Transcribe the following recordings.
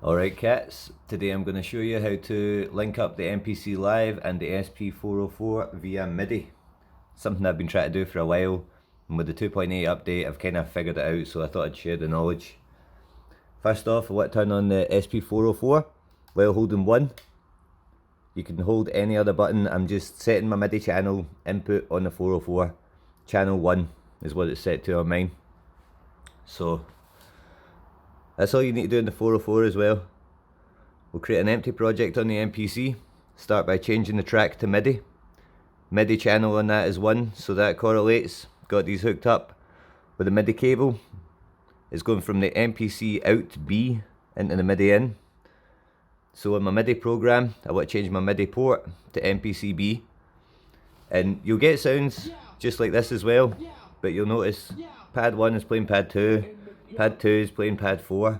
Alright cats, today I'm going to show you how to link up the MPC Live and the SP404 via MIDI. Something I've been trying to do for a while, and with the 2.8 update I've kind of figured it out, so I thought I'd share the knowledge. First off, I want to turn on the SP404 while holding 1. You can hold any other button. I'm just setting my MIDI channel input on the 404. Channel 1 is what it's set to on mine. So that's all you need to do in the 404 as well. We'll create an empty project on the MPC. Start by changing the track to MIDI. MIDI channel on that is 1, so that correlates. Got these hooked up with a MIDI cable. It's going from the MPC out B into the MIDI in. So in my MIDI program, I want to change my MIDI port to MPC B. And you'll get sounds just like this as well, but you'll notice pad 1 is playing pad 2. Pad 2 is playing pad 4.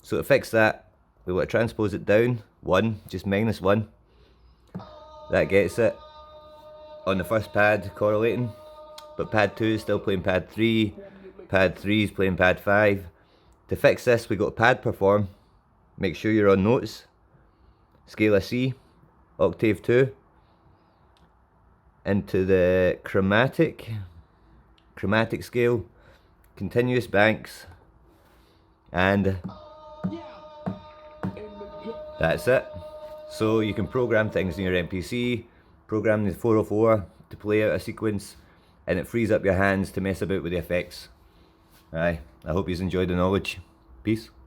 So to fix that, we want to transpose it down 1, just -1. That gets it on the first pad correlating, but pad 2 is still playing pad 3. Pad 3 is playing pad 5. To fix this, we got pad perform. Make sure you're on notes. Scale of C, octave 2. Into the chromatic scale, continuous banks, and that's it. So you can program things in your MPC, program the 404 to play out a sequence, and it frees up your hands to mess about with the effects. Aye, I hope you've enjoyed the knowledge. Peace.